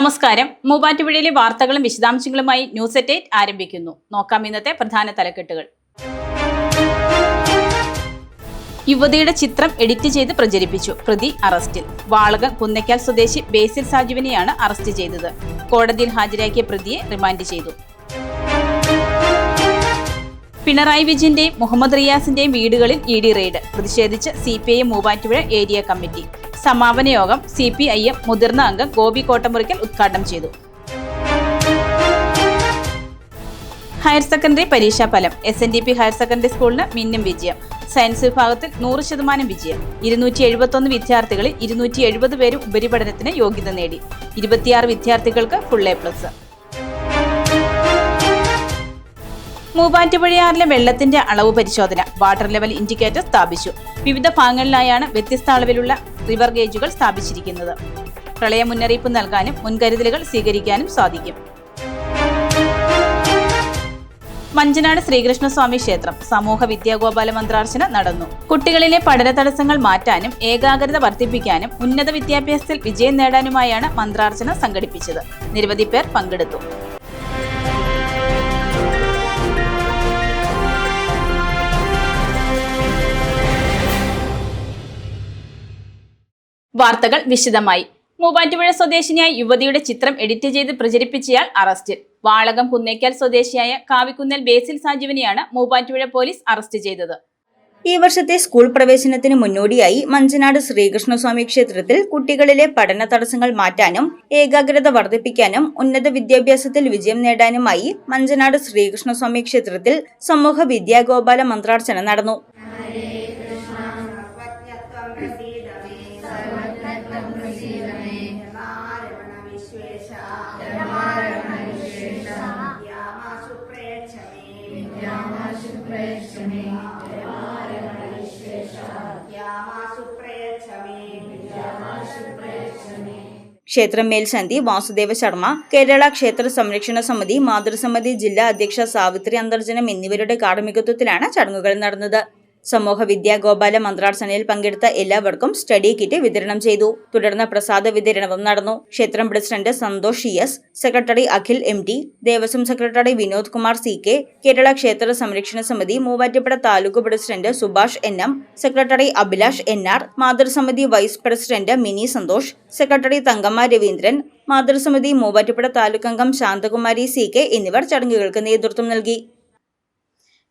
നമസ്കാരം. മൂവാറ്റുപുഴയിലെ വാർത്തകളും വിശദാംശങ്ങളുമായി ന്യൂസ് അറ്റ് 8 ആരംഭിക്കുന്നു. നോക്കാം ഇന്നത്തെ പ്രധാന തലക്കെട്ടുകൾ. യുവതിയുടെ ചിത്രം എഡിറ്റ് ചെയ്ത് പ്രചരിപ്പിച്ചു. പ്രതി അറസ്റ്റിൽ. വാളകം കുന്നയ്ക്കാൽ സ്വദേശി ബേസിൽ സാജുവിനെയാണ് അറസ്റ്റ് ചെയ്തത്. കോടതിയിൽ ഹാജരാക്കിയ പ്രതിയെ റിമാൻഡ് ചെയ്തു. പിണറായി വിജയന്റെയും മുഹമ്മദ് റിയാസിന്റെയും വീടുകളിൽ ഇ ഡി റെയ്ഡ്. പ്രതിഷേധിച്ച് CPIM മൂവാറ്റുപുഴ ഏരിയ കമ്മിറ്റി. സമാപന യോഗം CPIM മുതിർന്ന അംഗം ഗോപി കോട്ടമുറിക്കൽ ഉദ്ഘാടനം ചെയ്തു. ഹയർ സെക്കൻഡറി പരീക്ഷാ ഫലം. SNDP ഹയർ സെക്കൻഡറി സ്കൂളിന് മിന്നും വിജയം. സയൻസ് വിഭാഗത്തിൽ 100% വിജയം. 271 വിദ്യാർത്ഥികളിൽ 270 പേരും ഉപരിപഠനത്തിന് യോഗ്യത നേടി. 26 വിദ്യാർത്ഥികൾക്ക് ഫുൾ A+. മൂവാറ്റുപുഴയാറിലെ വെള്ളത്തിന്റെ അളവ് പരിശോധന. വാട്ടർ ലെവൽ ഇൻഡിക്കേറ്റർ സ്ഥാപിച്ചു. വിവിധ ഭാഗങ്ങളിലായാണ് വ്യത്യസ്ത അളവിലുള്ള റിവർ ഗേജുകൾ സ്ഥാപിച്ചിരിക്കുന്നത്. പ്രളയ മുന്നറിയിപ്പ് നൽകാനും മുൻകരുതലുകൾ സ്വീകരിക്കാനും സാധിക്കും. മഞ്ചനാട് ശ്രീകൃഷ്ണസ്വാമി ക്ഷേത്രം സമൂഹ വിദ്യാഗോപാല മന്ത്രാർച്ചന നടന്നു. കുട്ടികളിലെ പഠന തടസ്സങ്ങൾ മാറ്റാനും ഏകാഗ്രത വർദ്ധിപ്പിക്കാനും ഉന്നത വിദ്യാഭ്യാസത്തിൽ വിജയം നേടാനുമായാണ് മന്ത്രാർച്ചന സംഘടിപ്പിച്ചത്. നിരവധി പേർ പങ്കെടുത്തു. വാർത്തകൾ വിശദമായി. മൂവാറ്റുപുഴ സ്വദേശിനിയായ യുവതിയുടെ ചിത്രം എഡിറ്റ് ചെയ്ത് പ്രചരിപ്പിച്ചയാൾ അറസ്റ്റിൽ. വാളകം കുന്നേക്കാൽ സ്വദേശിയായ കാവിക്കുന്നൽ ബേസിൽ സാജുവിനെയാണ് മൂവാറ്റുപുഴ പോലീസ് അറസ്റ്റ് ചെയ്തത്. ഈ വർഷത്തെ സ്കൂൾ പ്രവേശനത്തിന് മുന്നോടിയായി മഞ്ചനാട് ശ്രീകൃഷ്ണസ്വാമി ക്ഷേത്രത്തിൽ കുട്ടികളിലെ പഠന തടസ്സങ്ങൾ മാറ്റാനും ഏകാഗ്രത വർദ്ധിപ്പിക്കാനും ഉന്നത വിദ്യാഭ്യാസത്തിൽ വിജയം നേടാനുമായി മഞ്ചനാട് ശ്രീകൃഷ്ണസ്വാമി ക്ഷേത്രത്തിൽ സമൂഹ വിദ്യാഗോപാല മന്ത്രാർച്ചന നടന്നു. ക്ഷേത്രം മേൽശാന്തി വാസുദേവ ശർമ്മ, കേരള ക്ഷേത്ര സംരക്ഷണ സമിതി മാതൃസമിതി ജില്ലാ അധ്യക്ഷ സാവിത്രി അന്തർജനം എന്നിവരുടെ കാർമ്മികത്വത്തിലാണ് ചടങ്ങുകൾ നടന്നത്. സമൂഹ വിദ്യാഗോപാല മന്ത്രാർച്ചനയിൽ പങ്കെടുത്ത എല്ലാവർക്കും സ്റ്റഡി കിറ്റ് വിതരണം ചെയ്തു. തുടർന്ന് പ്രസാദ വിതരണവും നടന്നു. ക്ഷേത്രം president Santhosh CS, secretary Akhil MT, Devaswom secretary Vinod Kumar CK, Kerala Kshetra Samrakshana Samithi Muvattupuzha taluk president Subhash NM, secretary Abhilash NR, മാതൃസമിതി vice president Mini Santhosh, secretary Thankamma Raveendran, മാതൃസമിതി മൂവാറ്റുപുഴ താലൂക്ക് അംഗം ശാന്തകുമാരി CK എന്നിവർ ചടങ്ങുകൾക്ക് നേതൃത്വം നൽകി.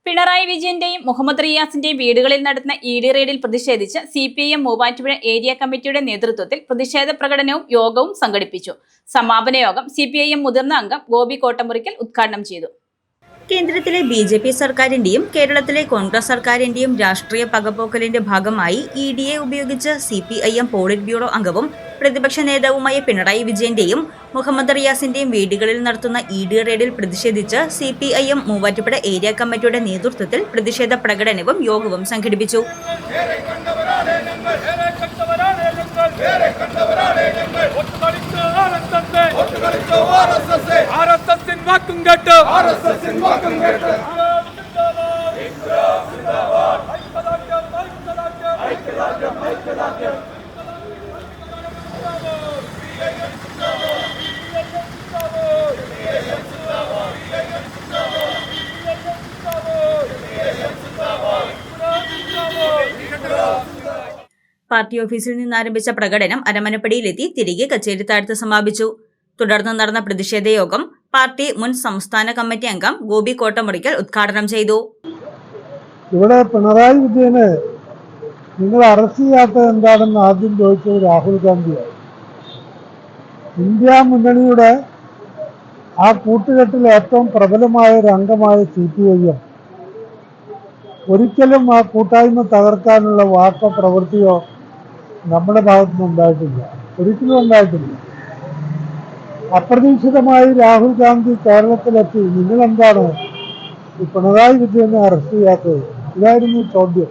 പിണറായി വിജയന്റെയും മുഹമ്മദ് റിയാസിന്റെയും വീടുകളിൽ നടത്തുന്ന ED റെയ്ഡിൽ പ്രതിഷേധിച്ച് CPIM മൂവാറ്റുപുഴ ഏരിയ കമ്മിറ്റിയുടെ നേതൃത്വത്തിൽ പ്രതിഷേധ പ്രകടനവും യോഗവും സംഘടിപ്പിച്ചു. സമാപന യോഗം CPIM മുതിർന്ന അംഗം ഗോപി കോട്ടമുറിക്കൽ ഉദ്ഘാടനം ചെയ്തു. കേന്ദ്രത്തിലെ BJP സർക്കാരിന്റെയും കേരളത്തിലെ കോൺഗ്രസ് സർക്കാരിന്റെയും രാഷ്ട്രീയ പകപോക്കലിന്റെ ഭാഗമായി EDയെ ഉപയോഗിച്ച് CPIM പോളിറ്റ് ബ്യൂറോ അംഗവും പ്രതിപക്ഷ നേതാവുമായ പിണറായി വിജയന്റെയും മുഹമ്മദ് റിയാസിന്റെയും വീടുകളിൽ നടത്തുന്ന ED റെയ്ഡിൽ പ്രതിഷേധിച്ച് CPIM മൂവാറ്റുപുഴ ഏരിയ കമ്മിറ്റിയുടെ നേതൃത്വത്തിൽ പ്രതിഷേധ പ്രകടനവും യോഗവും സംഘടിപ്പിച്ചു. പാർട്ടി ഓഫീസിൽ നിന്നാരംഭിച്ച പ്രകടനം അരമനപ്പടിയിലെത്തി തിരികെ കച്ചേരിത്താഴത്ത് സമാപിച്ചു. തുടർന്ന് നടന്ന പ്രതിഷേധ യോഗം പാർട്ടി മുൻ സംസ്ഥാന കമ്മിറ്റി അംഗം ഗോപി കോട്ടമുറിക്കൽ ഉദ്ഘാടനം ചെയ്തു. ഇവിടെ പിണറായി വിജയനെ നിങ്ങൾ അറസ്റ്റ് ചെയ്യാത്തത് എന്താണെന്ന് ആദ്യം ചോദിച്ചത് രാഹുൽ ഗാന്ധിയാണ്. ഇന്ത്യ മുന്നണിയുടെ ആ കൂട്ടുകെട്ടിൽ ഏറ്റവും പ്രബലമായ ഒരു അംഗമായ CPIM ഒരിക്കലും ആ കൂട്ടായ്മ തകർക്കാനുള്ള വാക്കോ പ്രവൃത്തിയോ നമ്മുടെ ഭാഗത്തുനിന്ന് ഉണ്ടായിട്ടില്ല, ഒരിക്കലും ഉണ്ടായിട്ടില്ല. അപ്രതീക്ഷിതമായി രാഹുൽ ഗാന്ധി കേരളത്തിലെത്തി നിങ്ങളെന്താണ് ഈ പിണറായി വിജയനെ അറസ്റ്റ് ചെയ്യാത്തത്, ഇതായിരുന്നു ചോദ്യം.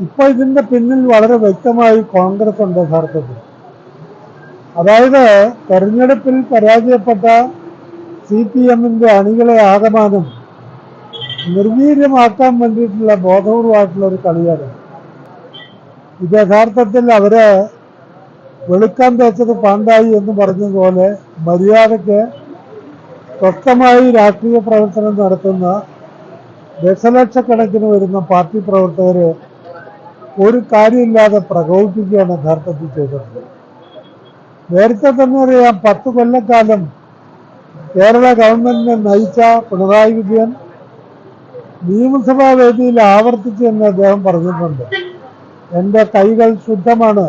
ഇപ്പൊ ഇതിന്റെ പിന്നിൽ വളരെ വ്യക്തമായി കോൺഗ്രസ് ഉണ്ട് യഥാർത്ഥത്തിൽ. അതായത് തെരഞ്ഞെടുപ്പിൽ പരാജയപ്പെട്ട CPMന്റെ അണികളെ ആകമാനം നിർവീര്യമാക്കാൻ വേണ്ടിയിട്ടുള്ള ബോധപൂർവമായിട്ടുള്ള ഒരു കളിയാണ്. ഇത് യഥാർത്ഥത്തിൽ അവരെ വെളുക്കാൻ തേച്ചത് പാണ്ടായി എന്ന് പറഞ്ഞതുപോലെ മര്യാദയ്ക്ക് സ്വസ്ഥമായി രാഷ്ട്രീയ പ്രവർത്തനം നടത്തുന്ന ദശലക്ഷക്കണക്കിന് വരുന്ന പാർട്ടി പ്രവർത്തകരെ ഒരു കാര്യമില്ലാതെ പ്രകോപിപ്പിക്കുകയാണ് യഥാർത്ഥത്തിൽ ചെയ്തിട്ടുള്ളത്. നേരത്തെ തന്നെ അറിയാം, 10 കൊല്ലക്കാലം കേരള ഗവൺമെന്റിനെ നയിച്ച പിണറായി വിജയൻ നിയമസഭാ വേദിയിൽ ആവർത്തിച്ച് എന്ന് അദ്ദേഹം പറഞ്ഞിട്ടുണ്ട്, എൻ്റെ കൈകൾ ശുദ്ധമാണ്.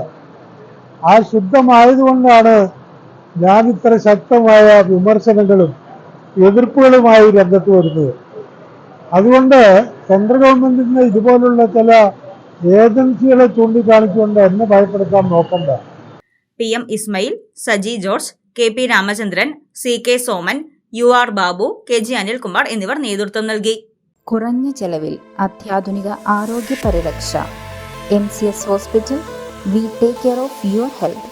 ആ ശുദ്ധമായതുകൊണ്ടാണ് ഞാൻ ഇത്ര ശക്തമായ വിമർശനങ്ങളും എതിർപ്പുകളുമായി രംഗത്ത് വരുന്നത്. അതുകൊണ്ട് സെൻട്രൽ ഗവൺമെന്റിന്റെ ഇതുപോലുള്ള ചില ഏജൻസികളെ ചൂണ്ടിക്കാണിച്ചുകൊണ്ട് എന്നെ ഭയപ്പെടുത്താൻ നോക്കണ്ട. PM Ismail, Saji George, KP Ramachandran, CK Soman, UR Babu, KG Anilkumar എന്നിവർ നേതൃത്വം നൽകി. കുറഞ്ഞ ചെലവിൽ അത്യാധുനിക ആരോഗ്യ പരിരക്ഷ. MCS hospital. We take care of your health.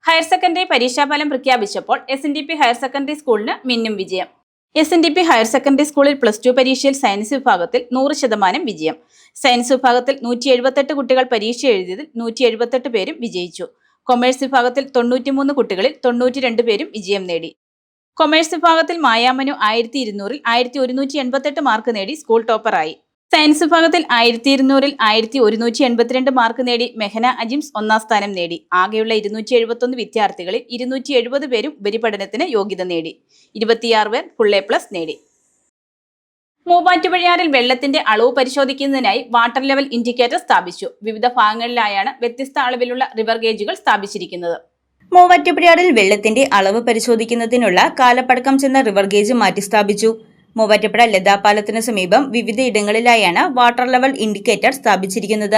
Higher secondary പരീക്ഷാഫലം പ്രഖ്യാപിച്ചപ്പോൾ SNDP ഹയർ സെക്കൻഡറി സ്കൂളിന് മിന്നും വിജയം. SNDP ഹയർ സെക്കൻഡറി സ്കൂളിൽ +2 പരീക്ഷയിൽ സയൻസ് വിഭാഗത്തിൽ 100% വിജയം. സയൻസ് വിഭാഗത്തിൽ 178 കുട്ടികൾ പരീക്ഷ എഴുതിയതിൽ 178 പേരും വിജയിച്ചു. കൊമേഴ്സ് വിഭാഗത്തിൽ 93 കുട്ടികളിൽ 92 പേരും വിജയം നേടി. കൊമേഴ്സ് വിഭാഗത്തിൽ മായാമനു 1200-ൽ 1188 മാർക്ക് നേടി സ്കൂൾ ടോപ്പറായി. സയൻസ് വിഭാഗത്തിൽ 1200-ൽ 1182 മാർക്ക് നേടി മെഹന അജിംസ് 1ാം സ്ഥാനം നേടി. ആകെയുള്ള 271 വിദ്യാർത്ഥികളിൽ 270 പേരും ഉപരിപഠനത്തിന് യോഗ്യത നേടി. 26 പേർ ഫുൾ A+ നേടി. മൂവാറ്റുപുഴയാറിൽ വെള്ളത്തിന്റെ അളവ് പരിശോധിക്കുന്നതിനായി വാട്ടർ ലെവൽ ഇൻഡിക്കേറ്റർ സ്ഥാപിച്ചു. വിവിധ ഭാഗങ്ങളിലായാണ് വ്യത്യസ്ത അളവിലുള്ള റിവർ ഗേജുകൾ സ്ഥാപിച്ചിരിക്കുന്നത്. മൂവാറ്റുപുഴയാറിൽ വെള്ളത്തിന്റെ അളവ് പരിശോധിക്കുന്നതിനുള്ള കാലപ്പഴക്കം ചെന്ന റിവർ ഗേജ് മാറ്റി സ്ഥാപിച്ചു. മൂവാറ്റുപുഴ ലതാപാലത്തിന് സമീപം വിവിധ ഇടങ്ങളിലായാണ് വാട്ടർ ലെവൽ ഇൻഡിക്കേറ്റർ സ്ഥാപിച്ചിരിക്കുന്നത്.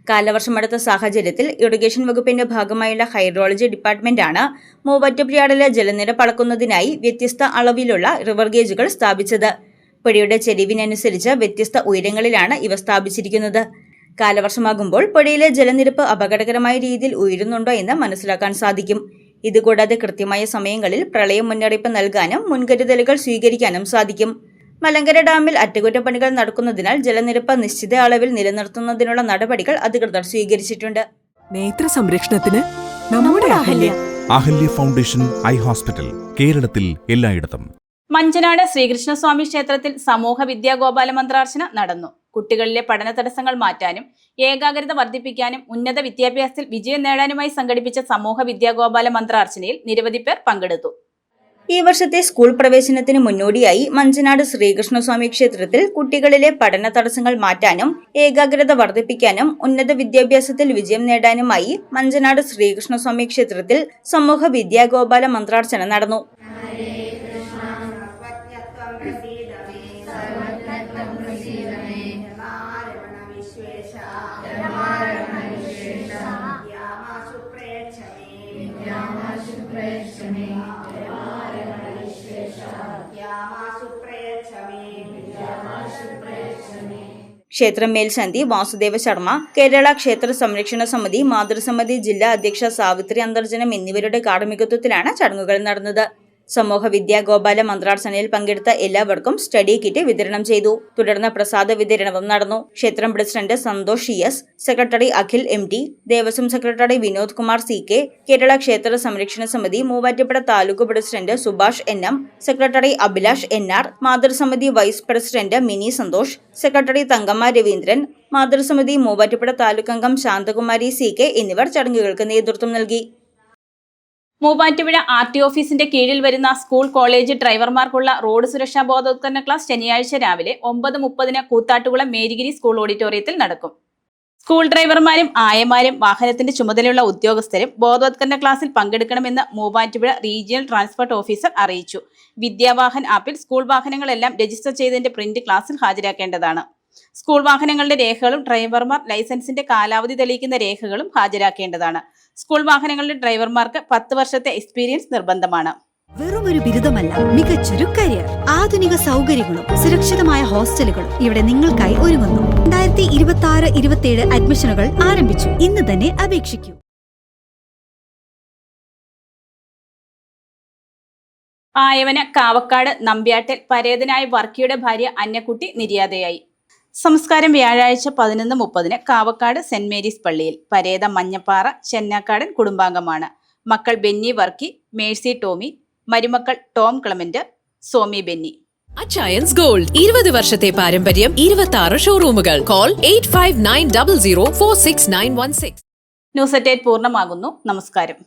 കാലവർഷമടുത്ത സാഹചര്യത്തിൽ ഇറിഗേഷൻ വകുപ്പിന്റെ ഭാഗമായുള്ള ഹൈഡ്രോളജി ഡിപ്പാർട്ട്മെന്റാണ് മൂവാറ്റുപുഴയാറിലെ ജലനിരപ്പ് അളക്കുന്നതിനായി വ്യത്യസ്ത അളവിലുള്ള റിവർ ഗേജുകൾ സ്ഥാപിച്ചത്. പുഴയുടെ ചെരിവിനനുസരിച്ച് വ്യത്യസ്ത ഉയരങ്ങളിലാണ് ഇവ സ്ഥാപിച്ചിരിക്കുന്നത്. കാലവർഷമാകുമ്പോൾ പുഴയിലെ ജലനിരപ്പ് അപകടകരമായ രീതിയിൽ ഉയരുന്നുണ്ടോ എന്ന് മനസ്സിലാക്കാൻ സാധിക്കും. ഇതുകൂടാതെ കൃത്യമായ സമയങ്ങളിൽ പ്രളയ മുന്നറിയിപ്പ് നൽകാനും മുൻകരുതലുകൾ സ്വീകരിക്കാനും സാധിക്കും. മലങ്കര ഡാമിൽ അറ്റകുറ്റപ്പണികൾ നടക്കുന്നതിനാൽ ജലനിരപ്പ് നിശ്ചിത അളവിൽ നിലനിർത്തുന്നതിനുള്ള നടപടികൾ അധികൃതർ സ്വീകരിച്ചിട്ടുണ്ട്. നേത്ര സംരക്ഷണത്തിന് നമ്മുടെ അഹല്യ ഫൗണ്ടേഷൻ ഐ ഹോസ്പിറ്റൽ, കേരളത്തിൽ എല്ലായിടത്തും. മഞ്ചനാട് ശ്രീകൃഷ്ണസ്വാമി ക്ഷേത്രത്തിൽ സമൂഹ വിദ്യാഗോപാല മന്ത്രാർച്ചന നടന്നു. കുട്ടികളിലെ പഠന തടസ്സങ്ങൾ മാറ്റാനും ഏകാഗ്രത വർദ്ധിപ്പിക്കാനും ഉന്നത വിദ്യാഭ്യാസത്തിൽ വിജയം നേടാനുമായി സംഘടിപ്പിച്ച സമൂഹ വിദ്യാഗോപാല മന്ത്രാർച്ചനയിൽ നിരവധി പേർ പങ്കെടുത്തു. ഈ വർഷത്തെ സ്കൂൾ പ്രവേശനത്തിന് മുന്നോടിയായി മഞ്ചനാട് ശ്രീകൃഷ്ണസ്വാമി ക്ഷേത്രത്തിൽ കുട്ടികളിലെ പഠന തടസ്സങ്ങൾ മാറ്റാനും ഏകാഗ്രത വർദ്ധിപ്പിക്കാനും ഉന്നത വിദ്യാഭ്യാസത്തിൽ വിജയം നേടാനുമായി മഞ്ചനാട് ശ്രീകൃഷ്ണസ്വാമി ക്ഷേത്രത്തിൽ സമൂഹ വിദ്യാഗോപാല മന്ത്രാർച്ചന നടന്നു. ക്ഷേത്രം മേൽശാന്തി വാസുദേവ ശർമ്മ, കേരള ക്ഷേത്ര സംരക്ഷണ സമിതി മാതൃസമിതി ജില്ലാ അധ്യക്ഷ സാവിത്രി അന്തർജനം എന്നിവരുടെ കാർമ്മികത്വത്തിലാണ് ചടങ്ങുകൾ നടന്നത്. സമൂഹ വിദ്യാഗോപാല മന്ത്രാർച്ചനയിൽ പങ്കെടുത്ത എല്ലാവർക്കും സ്റ്റഡി കിറ്റ് വിതരണം ചെയ്തു. തുടർന്ന് പ്രസാദ വിതരണവും നടന്നു. ക്ഷേത്രം president Santhosh CS, secretary Akhil MT, Devaswom secretary Vinod Kumar CK, Kerala Kshetra Samrakshana Samithi Muvattupuzha taluk president Subhash NM, secretary Abhilash NR, മാതൃസമിതി vice president Mini Santhosh, secretary Thankamma Raveendran, മാതൃസമിതി മൂവാറ്റുപുഴ താലൂക്ക് അംഗം ശാന്തകുമാരി CK എന്നിവർ ചടങ്ങുകൾക്ക് നേതൃത്വം നൽകി. മൂവാറ്റുപുഴ RT ഓഫീസിന്റെ കീഴിൽ വരുന്ന സ്കൂൾ കോളേജ് ഡ്രൈവർമാർക്കുള്ള റോഡ് സുരക്ഷാ ബോധവത്കരണ ക്ലാസ് ശനിയാഴ്ച രാവിലെ 9:30 കൂത്താട്ടുകുളം മേരിഗിരി സ്കൂൾ ഓഡിറ്റോറിയത്തിൽ നടക്കും. സ്കൂൾ ഡ്രൈവർമാരും ആയമാരും വാഹനത്തിന്റെ ചുമതലയുള്ള ഉദ്യോഗസ്ഥരും ബോധവത്കരണ ക്ലാസ്സിൽ പങ്കെടുക്കണമെന്ന് മൂവാറ്റുപുഴ റീജിയണൽ ട്രാൻസ്പോർട്ട് ഓഫീസർ അറിയിച്ചു. വിദ്യാവാഹൻ ആപ്പിൽ സ്കൂൾ വാഹനങ്ങളെല്ലാം രജിസ്റ്റർ ചെയ്തതിന്റെ പ്രിന്റ് ക്ലാസ്സിൽ ഹാജരാക്കേണ്ടതാണ്. സ്കൂൾ വാഹനങ്ങളുടെ രേഖകളും ഡ്രൈവർമാർ ലൈസൻസിന്റെ കാലാവധി തെളിയിക്കുന്ന രേഖകളും ഹാജരാക്കേണ്ടതാണ്. സ്കൂൾ വാഹനങ്ങളുടെ ഡ്രൈവർമാർക്ക് 10 വർഷത്തെ എക്സ്പീരിയൻസ് നിർബന്ധമാണ്. വെറുമൊരു ബിരുദമല്ല, മികച്ചൊരു കരിയർ. ആധുനിക സൗകര്യങ്ങളും സുരക്ഷിതമായ ഹോസ്റ്റലുകളും ഇവിടെ നിങ്ങൾക്കായി ഒരുങ്ങുന്നു. 2026-27 അഡ്മിഷനുകൾ ആരംഭിച്ചു. ഇന്ന് തന്നെ അപേക്ഷിക്കൂ. ആയവന കാവക്കാട് നമ്പ്യാട്ടിൽ പരേതനായ വർക്കിയുടെ ഭാര്യ അന്നക്കുട്ടി നിര്യാതയായി. സംസ്കാരം വ്യാഴാഴ്ച 11:30 കാവക്കാട് സെന്റ് മേരീസ് പള്ളിയിൽ. പരേത മഞ്ഞപ്പാറ ചെന്നാക്കാടൻ കുടുംബാംഗമാണ്. മക്കൾ ബെന്നി വർക്കി, മേഴ്സി ടോമി, മരുമക്കൾ ടോം ക്ലമന്റ്, സോമി ബെന്നി. അച്ചയൻസ് ഗോൾഡ് 20 വർഷത്തെ പാരമ്പര്യം, 26 ഷോറൂമുകൾ. കോൾ 8590046916. ന്യൂസ് അറ്റ് 8 പൂർണ്ണമാകുന്നു. നമസ്കാരം.